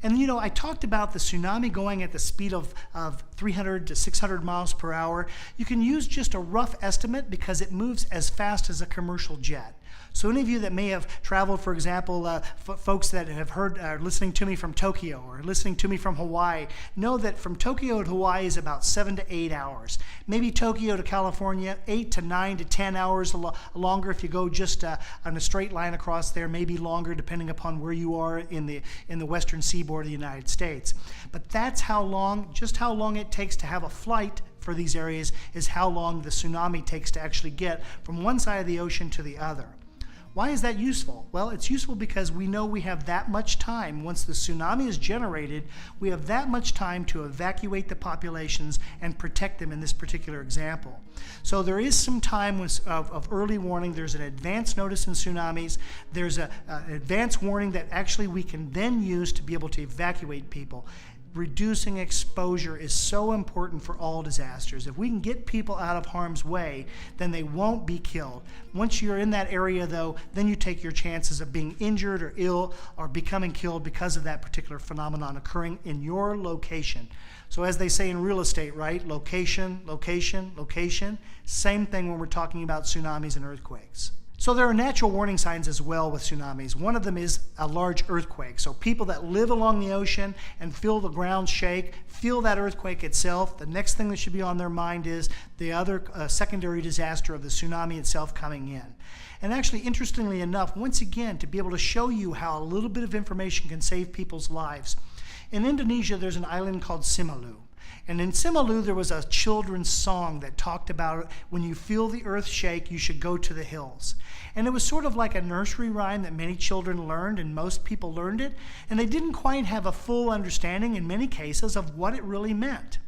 And I talked about the tsunami going at the speed of 300 to 600 miles per hour. You can use just a rough estimate because it moves as fast as a commercial jet. So any of you that may have traveled, for example, folks that have heard, are listening to me from Tokyo or listening to me from Hawaii, know that from Tokyo to Hawaii is about 7 to 8 hours. Maybe Tokyo to California, 8 to 9 to 10 hours longer if you go just on a straight line across there, maybe longer depending upon where you are in the western seaboard of the United States. But that's how long, just how long it takes to have a flight for these areas is how long the tsunami takes to actually get from one side of the ocean to the other. Why is that useful? Well, it's useful because we know we have that much time. Once the tsunami is generated, we have that much time to evacuate the populations and protect them in this particular example. So there is some time of early warning. There's an advance notice in tsunamis. There's an advance warning that actually we can then use to be able to evacuate people. Reducing exposure is so important for all disasters. If we can get people out of harm's way, then they won't be killed. Once you're in that area, though, then you take your chances of being injured or ill or becoming killed because of that particular phenomenon occurring in your location. So as they say in real estate, right? Location, location, location. Same thing when we're talking about tsunamis and earthquakes. So there are natural warning signs as well with tsunamis. One of them is a large earthquake. So people that live along the ocean and feel the ground shake, feel that earthquake itself, the next thing that should be on their mind is the other secondary disaster of the tsunami itself coming in. And actually, interestingly enough, once again, to be able to show you how a little bit of information can save people's lives. In Indonesia, there's an island called Simalu. And in Simalu, there was a children's song that talked about when you feel the earth shake, you should go to the hills. And it was sort of like a nursery rhyme that many children learned, and most people learned it. And they didn't quite have a full understanding, in many cases, of what it really meant.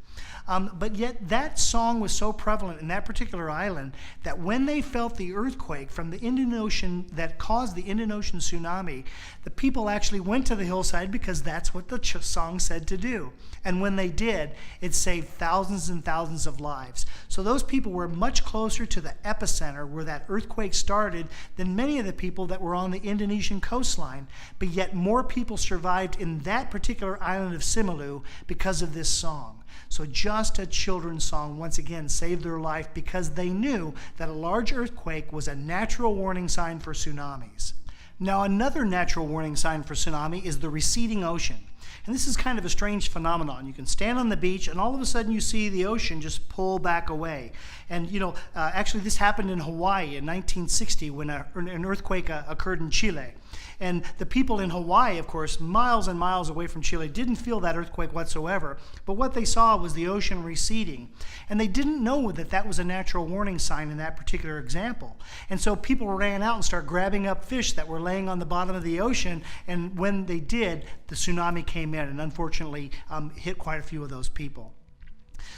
But yet that song was so prevalent in that particular island that when they felt the earthquake from the Indian Ocean that caused the Indian Ocean tsunami, the people actually went to the hillside because that's what the song said to do. And when they did, it saved thousands and thousands of lives. So those people were much closer to the epicenter where that earthquake started than many of the people that were on the Indonesian coastline. But yet more people survived in that particular island of Simalu because of this song. So just a children's song, once again, saved their life because they knew that a large earthquake was a natural warning sign for tsunamis. Now, another natural warning sign for tsunami is the receding ocean. And this is kind of a strange phenomenon. You can stand on the beach and all of a sudden you see the ocean just pull back away. And actually this happened in Hawaii in 1960 when an earthquake occurred in Chile. And the people in Hawaii, of course, miles and miles away from Chile, didn't feel that earthquake whatsoever. But what they saw was the ocean receding. And they didn't know that that was a natural warning sign in that particular example. And so people ran out and started grabbing up fish that were laying on the bottom of the ocean. And when they did, the tsunami came in and unfortunately hit quite a few of those people.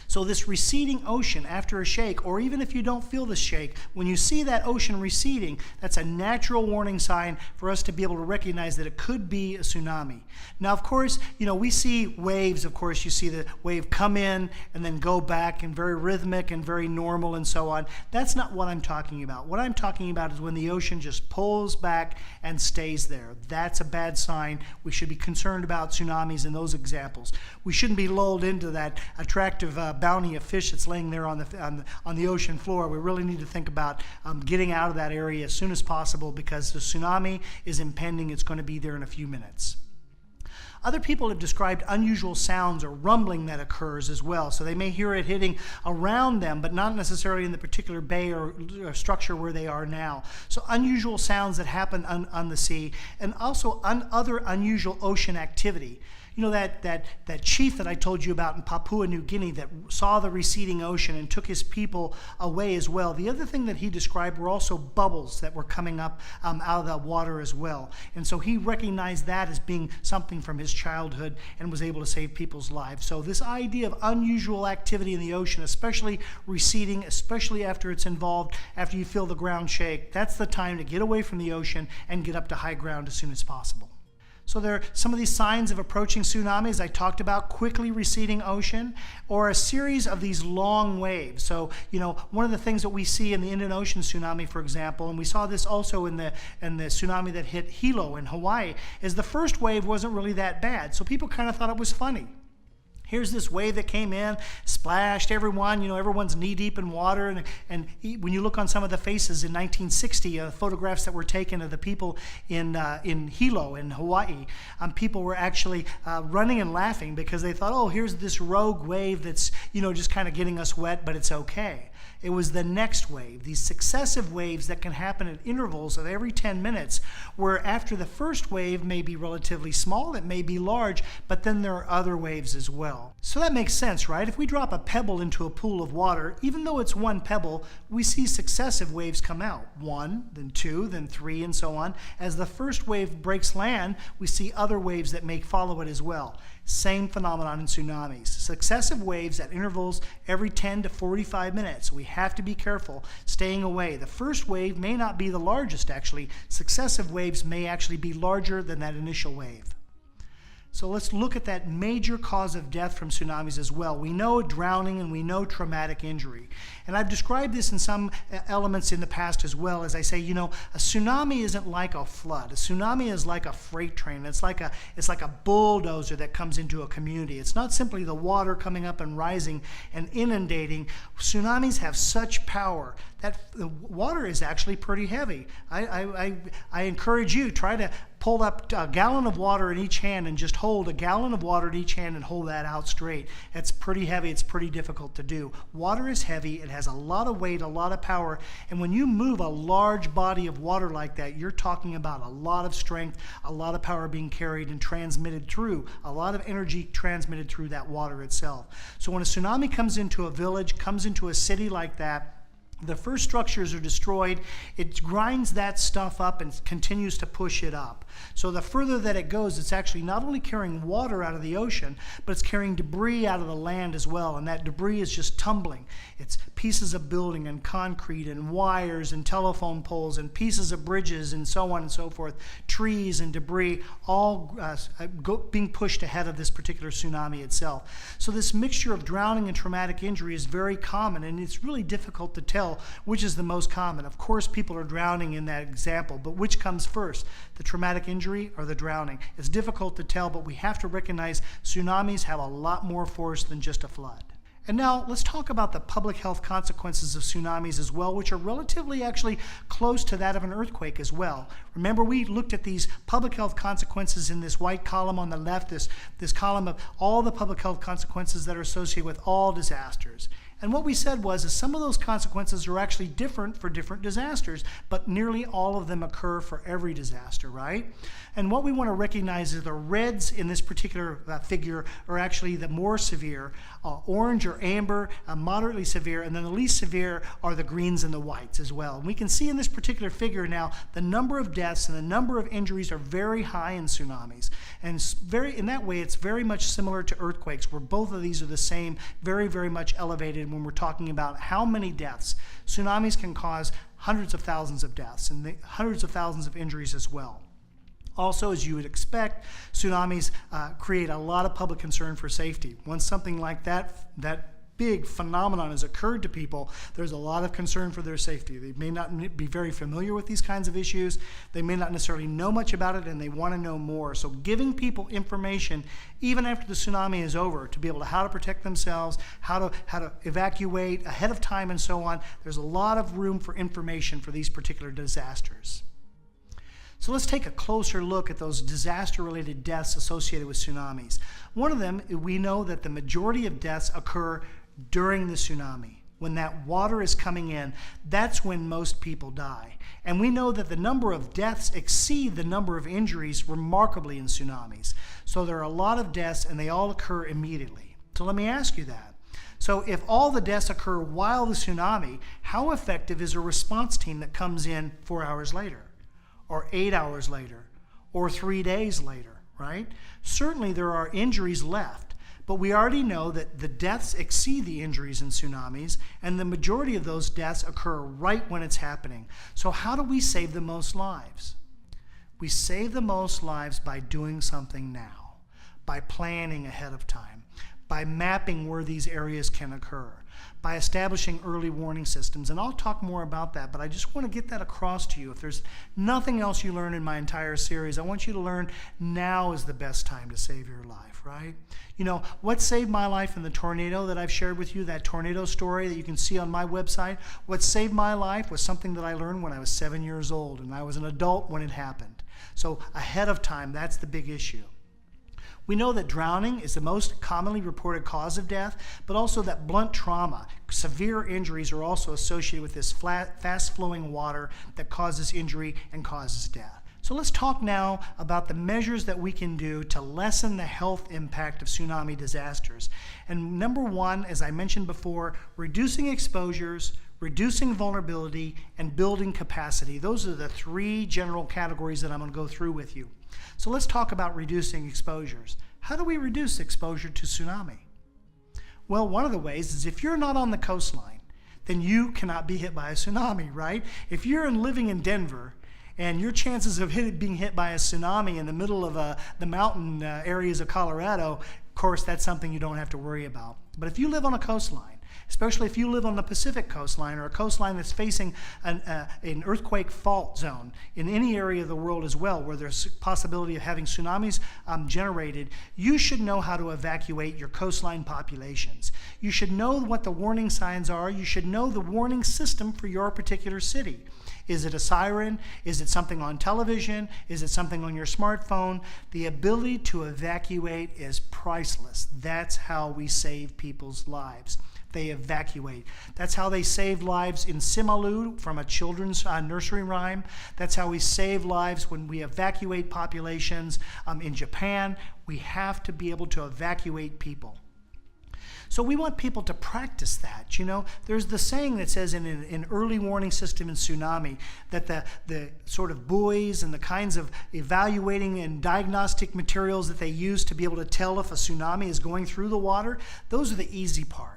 So this receding ocean after a shake, or even if you don't feel the shake, when you see that ocean receding, that's a natural warning sign for us to be able to recognize that it could be a tsunami. Now, of course, we see waves. Of course, you see the wave come in and then go back, and very rhythmic and very normal and so on. That's not what I'm talking about. What I'm talking about is when the ocean just pulls back and stays there. That's a bad sign. We should be concerned about tsunamis in those examples. We shouldn't be lulled into that attractive bounty of fish that's laying there on the ocean floor. We really need to think about getting out of that area as soon as possible because the tsunami is impending. It's going to be there in a few minutes. Other people have described unusual sounds or rumbling that occurs as well. So they may hear it hitting around them, but not necessarily in the particular bay or structure where they are now. So unusual sounds that happen on the sea, and also other unusual ocean activity. That chief that I told you about in Papua New Guinea that saw the receding ocean and took his people away as well. The other thing that he described were also bubbles that were coming up out of the water as well. And so he recognized that as being something from his childhood and was able to save people's lives. So this idea of unusual activity in the ocean, especially receding, especially after it's involved, after you feel the ground shake, that's the time to get away from the ocean and get up to high ground as soon as possible. So there are some of these signs of approaching tsunamis I talked about: quickly receding ocean, or a series of these long waves. So, one of the things that we see in the Indian Ocean tsunami, for example, and we saw this also in the tsunami that hit Hilo in Hawaii, is the first wave wasn't really that bad. So people kind of thought it was funny. Here's this wave that came in, splashed everyone, everyone's knee deep in water. And when you look on some of the faces in 1960, photographs that were taken of the people in Hilo in Hawaii, people were actually running and laughing because they thought, oh, here's this rogue wave that's, just kind of getting us wet, but it's okay. It was the next wave, these successive waves that can happen at intervals of every 10 minutes, where after the first wave may be relatively small, it may be large, but then there are other waves as well. So that makes sense, right? If we drop a pebble into a pool of water, even though it's one pebble, we see successive waves come out. 1, then 2, then 3, and so on. As the first wave breaks land, we see other waves that may follow it as well. Same phenomenon in tsunamis. Successive waves at intervals every 10 to 45 minutes. We have to be careful staying away. The first wave may not be the largest, actually. Successive waves may actually be larger than that initial wave. So let's look at that major cause of death from tsunamis as well. We know drowning and we know traumatic injury. And I've described this in some elements in the past as well, as I say, a tsunami isn't like a flood. A tsunami is like a freight train. It's like a bulldozer that comes into a community. It's not simply the water coming up and rising and inundating. Tsunamis have such power that the water is actually pretty heavy. I encourage you, try to pull up a gallon of water in each hand and just hold a gallon of water in each hand and hold that out straight. It's pretty heavy. It's pretty difficult to do. Water is heavy. It has a lot of weight, a lot of power. And when you move a large body of water like that, you're talking about a lot of strength, a lot of power being carried and transmitted through, a lot of energy transmitted through that water itself. So when a tsunami comes into a village, comes into a city like that, the first structures are destroyed. It grinds that stuff up and continues to push it up. So the further that it goes, it's actually not only carrying water out of the ocean, but it's carrying debris out of the land as well. And that debris is just tumbling. It's pieces of building and concrete and wires and telephone poles and pieces of bridges and so on and so forth, trees and debris, all being pushed ahead of this particular tsunami itself. So this mixture of drowning and traumatic injury is very common, and it's really difficult to tell which is the most common. Of course, people are drowning in that example, but which comes first, the traumatic injury or the drowning? It's difficult to tell, but we have to recognize tsunamis have a lot more force than just a flood. And now let's talk about the public health consequences of tsunamis as well, which are relatively actually close to that of an earthquake as well. Remember, we looked at these public health consequences in this white column on the left, this column of all the public health consequences that are associated with all disasters. And what we said was that some of those consequences are actually different for different disasters, but nearly all of them occur for every disaster, right? And what we want to recognize is the reds in this particular figure are actually the more severe, orange or amber, moderately severe, and then the least severe are the greens and the whites as well. And we can see in this particular figure now the number of deaths and the number of injuries are very high in tsunamis. And in that way, it's very much similar to earthquakes, where both of these are the same, very, very much elevated when we're talking about how many deaths. Tsunamis can cause hundreds of thousands of deaths and hundreds of thousands of injuries as well. Also, as you would expect, tsunamis create a lot of public concern for safety. Once something like that big phenomenon has occurred to people, there's a lot of concern for their safety. They may not be very familiar with these kinds of issues. They may not necessarily know much about it, and they want to know more. So giving people information, even after the tsunami is over, to be able to how to protect themselves, how to evacuate ahead of time and so on, there's a lot of room for information for these particular disasters. So let's take a closer look at those disaster-related deaths associated with tsunamis. One of them, we know that the majority of deaths occur during the tsunami. When that water is coming in, that's when most people die. And we know that the number of deaths exceed the number of injuries remarkably in tsunamis. So there are a lot of deaths, and they all occur immediately. So let me ask you that. So if all the deaths occur while the tsunami, how effective is a response team that comes in 4 hours later, or 8 hours later, or 3 days later, right? Certainly there are injuries left, but we already know that the deaths exceed the injuries in tsunamis, and the majority of those deaths occur right when it's happening. So how do we save the most lives? We save the most lives by doing something now, by planning ahead of time, by mapping where these areas can occur, by establishing early warning systems. And I'll talk more about that, but I just want to get that across to you. If there's nothing else you learn in my entire series, I want you to learn now is the best time to save your life, right? You know, what saved my life in the tornado that I've shared with you, that tornado story that you can see on my website, what saved my life was something that I learned when I was 7 years old, and I was an adult when it happened. So ahead of time, that's the big issue. We know that drowning is the most commonly reported cause of death, but also that blunt trauma, severe injuries are also associated with this fast-flowing water that causes injury and causes death. So let's talk now about the measures that we can do to lessen the health impact of tsunami disasters. And number one, as I mentioned before, reducing exposures, reducing vulnerability, and building capacity. Those are the three general categories that I'm going to go through with you. So let's talk about reducing exposures. How do we reduce exposure to tsunami? Well, one of the ways is if you're not on the coastline, then you cannot be hit by a tsunami, right? If you're living in Denver, and your chances of being hit by a tsunami in the middle of the mountain areas of Colorado, of course, that's something you don't have to worry about. But if you live on a coastline, especially if you live on the Pacific coastline or a coastline that's facing an earthquake fault zone in any area of the world as well, where there's a possibility of having tsunamis generated, you should know how to evacuate your coastline populations. You should know what the warning signs are. You should know the warning system for your particular city. Is it a siren? Is it something on television? Is it something on your smartphone? The ability to evacuate is priceless. That's how we save people's lives. They evacuate. That's how they saved lives in Simalu from a children's nursery rhyme. That's how we save lives when we evacuate populations in Japan. We have to be able to evacuate people. So we want people to practice that. You know, there's the saying that says in an early warning system in tsunami that the sort of buoys and the kinds of evaluating and diagnostic materials that they use to be able to tell if a tsunami is going through the water, those are the easy part.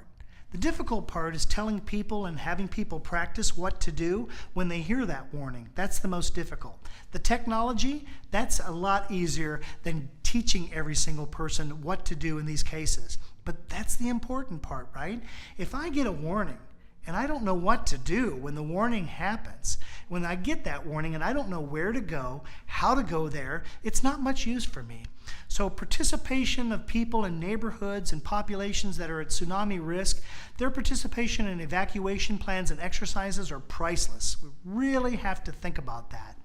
The difficult part is telling people and having people practice what to do when they hear that warning. That's the most difficult. The technology, that's a lot easier than teaching every single person what to do in these cases. But that's the important part, right? If I get a warning and I don't know what to do when the warning happens, when I get that warning and I don't know where to go, how to go there, it's not much use for me. So participation of people in neighborhoods and populations that are at tsunami risk, their participation in evacuation plans and exercises are priceless. We really have to think about that.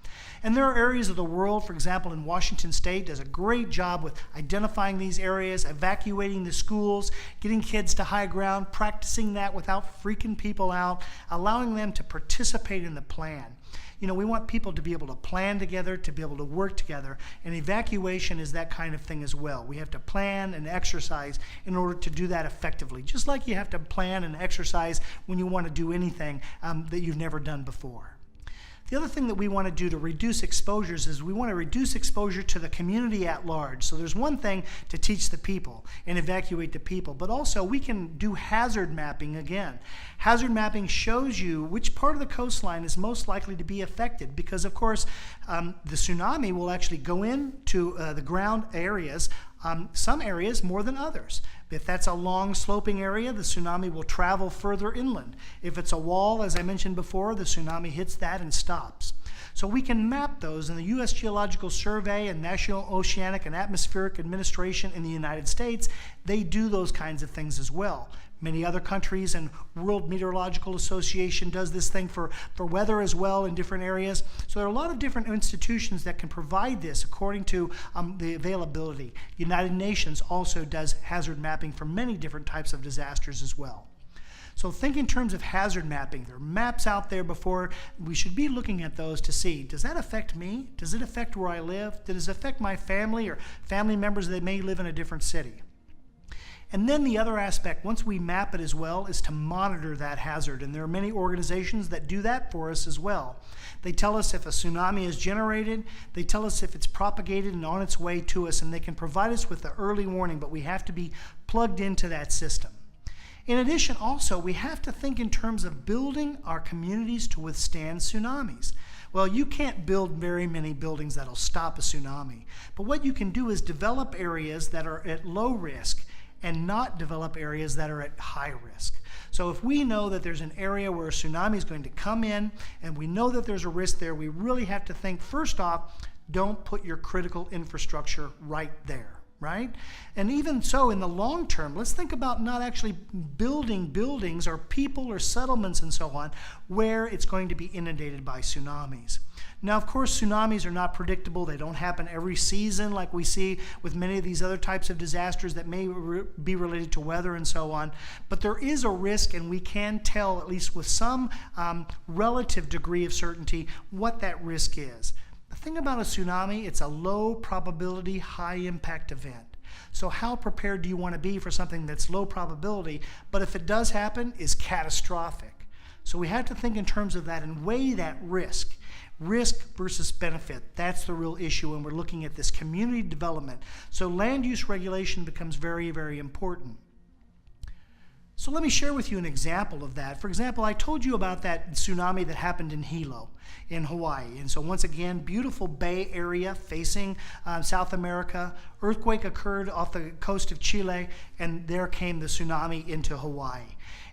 And there are areas of the world, for example, in Washington State, does a great job with identifying these areas, evacuating the schools, getting kids to high ground, practicing that without freaking people out, allowing them to participate in the plan. You know, we want people to be able to plan together, to be able to work together, and evacuation is that kind of thing as well. We have to plan and exercise in order to do that effectively, just like you have to plan and exercise when you want to do anything that you've never done before. The other thing that we want to do to reduce exposures is we want to reduce exposure to the community at large. So there's one thing to teach the people and evacuate the people, but also we can do hazard mapping again. Hazard mapping shows you which part of the coastline is most likely to be affected because, of course, the tsunami will actually go into the ground areas, some areas more than others. If that's a long sloping area, the tsunami will travel further inland. If it's a wall, as I mentioned before, the tsunami hits that and stops. So we can map those, and the U.S. Geological Survey and National Oceanic and Atmospheric Administration in the United States, they do those kinds of things as well. Many other countries and World Meteorological Association does this thing for weather as well in different areas. So there are a lot of different institutions that can provide this according to the availability. United Nations also does hazard mapping for many different types of disasters as well. So think in terms of hazard mapping. There are maps out there before. We should be looking at those to see, does that affect me? Does it affect where I live? Does it affect my family or family members that may live in a different city? And then the other aspect, once we map it as well, is to monitor that hazard. And there are many organizations that do that for us as well. They tell us if a tsunami is generated, they tell us if it's propagated and on its way to us, and they can provide us with the early warning, but we have to be plugged into that system. In addition, also, we have to think in terms of building our communities to withstand tsunamis. Well, you can't build very many buildings that'll stop a tsunami. But what you can do is develop areas that are at low risk and not develop areas that are at high risk. So if we know that there's an area where a tsunami is going to come in and we know that there's a risk there, we really have to think, first off, don't put your critical infrastructure right there. Right? And even so, in the long term, let's think about not actually building buildings or people or settlements and so on where it's going to be inundated by tsunamis. Now, of course, tsunamis are not predictable. They don't happen every season like we see with many of these other types of disasters that may be related to weather and so on. But there is a risk, and we can tell, at least with some relative degree of certainty, what that risk is. The thing about a tsunami, it's a low probability, high impact event. So how prepared do you want to be for something that's low probability, but if it does happen, is catastrophic? So we have to think in terms of that and weigh that risk. Risk versus benefit, that's the real issue when we're looking at this community development. So land use regulation becomes very, very important. So let me share with you an example of that. For example, I told you about that tsunami that happened in Hilo in Hawaii. And so once again, beautiful bay area facing South America. Earthquake occurred off the coast of Chile, and there came the tsunami into Hawaii.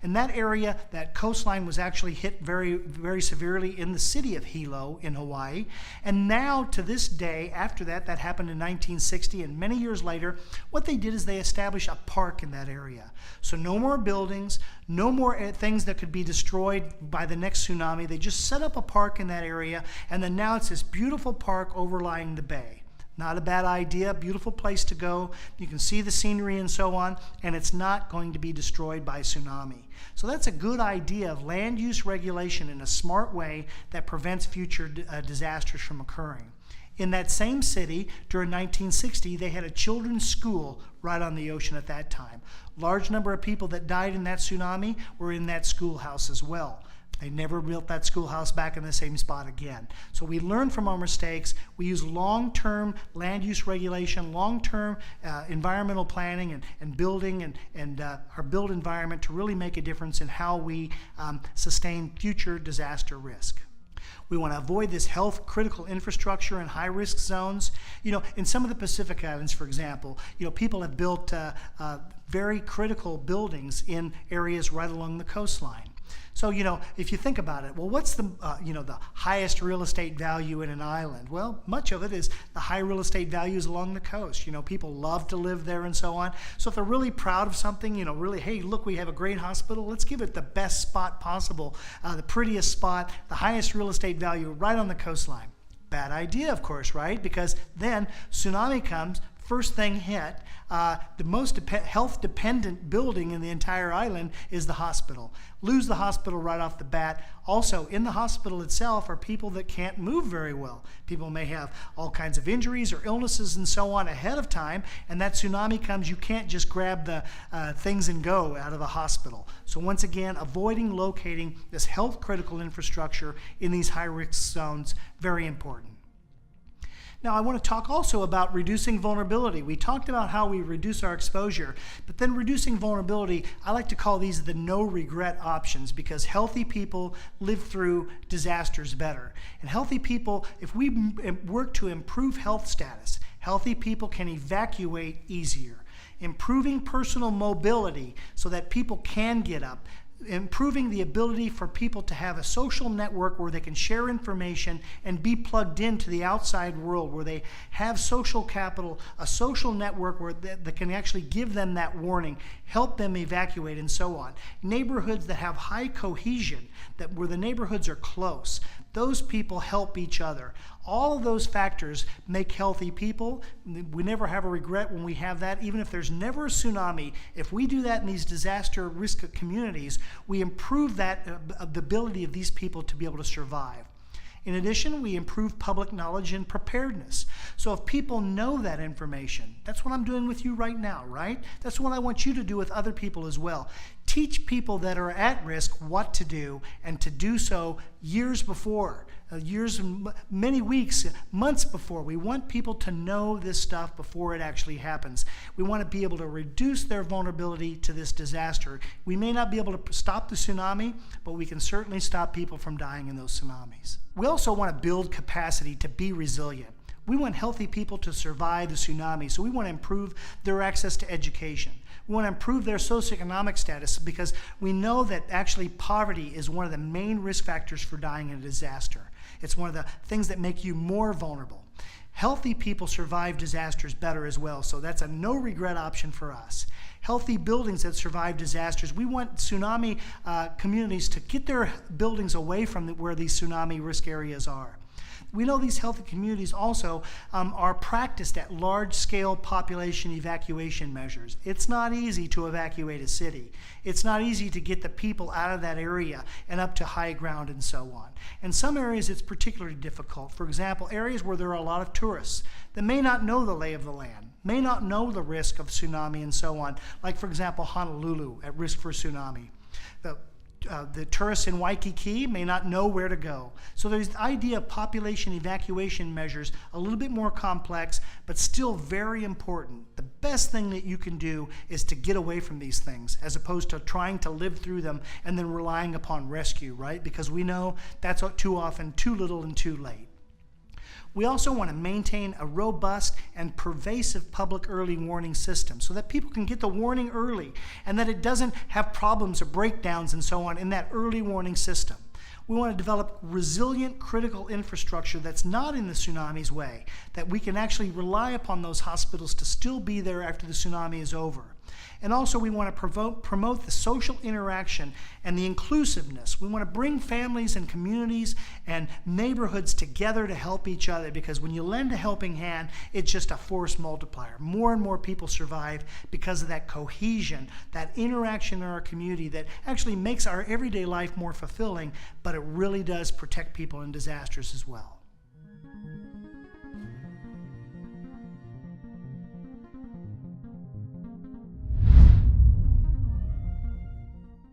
In that area, that coastline was actually hit very, very severely in the city of Hilo in Hawaii. And now, to this day, after that, that happened in 1960, and many years later, what they did is they established a park in that area. So no more buildings, no more things that could be destroyed by the next tsunami. They just set up a park in that area, and then now it's this beautiful park overlying the bay. Not a bad idea, beautiful place to go. You can see the scenery and so on, and it's not going to be destroyed by tsunami. So that's a good idea of land use regulation in a smart way that prevents future disasters from occurring. In that same city, during 1960, they had a children's school right on the ocean at that time. Large number of people that died in that tsunami were in that schoolhouse as well. They never built that schoolhouse back in the same spot again. So we learn from our mistakes. We use long-term land use regulation, long-term environmental planning and building and our built environment to really make a difference in how we sustain future disaster risk. We want to avoid this health critical infrastructure in high risk zones. You know, in some of the Pacific Islands, for example, you know, people have built very critical buildings in areas right along the coastline. So, you know, if you think about it, well, what's the, the highest real estate value in an island? Well, much of it is the high real estate values along the coast. You know, people love to live there and so on. So if they're really proud of something, you know, really, hey, look, we have a great hospital, let's give it the best spot possible, the prettiest spot, the highest real estate value right on the coastline. Bad idea, of course, right? Because then tsunami comes, first thing hit, the most health-dependent building in the entire island is the hospital. Lose the hospital right off the bat. Also, in the hospital itself are people that can't move very well. People may have all kinds of injuries or illnesses and so on ahead of time, and that tsunami comes, you can't just grab the things and go out of the hospital. So once again, avoiding locating this health-critical infrastructure in these high-risk zones, very important. Now, I want to talk also about reducing vulnerability. We talked about how we reduce our exposure, but then reducing vulnerability, I like to call these the no regret options because healthy people live through disasters better. And healthy people, if we work to improve health status, healthy people can evacuate easier. Improving personal mobility so that people can get up. Improving the ability for people to have a social network where they can share information and be plugged into the outside world, where they have social capital, a social network where that can actually give them that warning, help them evacuate and so on. Neighborhoods that have high cohesion, where the neighborhoods are close, those people help each other. All of those factors make healthy people. We never have a regret when we have that. Even if there's never a tsunami, if we do that in these disaster risk communities, we improve that the ability of these people to be able to survive. In addition, we improve public knowledge and preparedness. So if people know that information, that's what I'm doing with you right now, right? That's what I want you to do with other people as well. teach people that are at risk what to do, and to do so years before, many weeks, months before. We want people to know this stuff before it actually happens. We want to be able to reduce their vulnerability to this disaster. We may not be able to stop the tsunami, but we can certainly stop people from dying in those tsunamis. We also want to build capacity to be resilient. We want healthy people to survive the tsunami, so we want to improve their access to education. We want to improve their socioeconomic status, because we know that actually poverty is one of the main risk factors for dying in a disaster. It's one of the things that make you more vulnerable. Healthy people survive disasters better as well, so that's a no-regret option for us. Healthy buildings that survive disasters. We want tsunami communities to get their buildings away from where these tsunami risk areas are. We know these healthy communities also are practiced at large-scale population evacuation measures. It's not easy to evacuate a city. It's not easy to get the people out of that area and up to high ground and so on. In some areas, it's particularly difficult. For example, areas where there are a lot of tourists that may not know the lay of the land, may not know the risk of tsunami and so on, like, for example, Honolulu, at risk for tsunami. The tourists in Waikiki may not know where to go. So there's the idea of population evacuation measures, a little bit more complex, but still very important. The best thing that you can do is to get away from these things, as opposed to trying to live through them and then relying upon rescue, right? Because we know that's too often too little and too late. We also want to maintain a robust and pervasive public early warning system so that people can get the warning early and that it doesn't have problems or breakdowns and so on in that early warning system. We want to develop resilient critical infrastructure that's not in the tsunami's way, that we can actually rely upon those hospitals to still be there after the tsunami is over. And also we want to promote the social interaction and the inclusiveness. We want to bring families and communities and neighborhoods together to help each other, because when you lend a helping hand, it's just a force multiplier. More and more people survive because of that cohesion, that interaction in our community that actually makes our everyday life more fulfilling, but it really does protect people in disasters as well.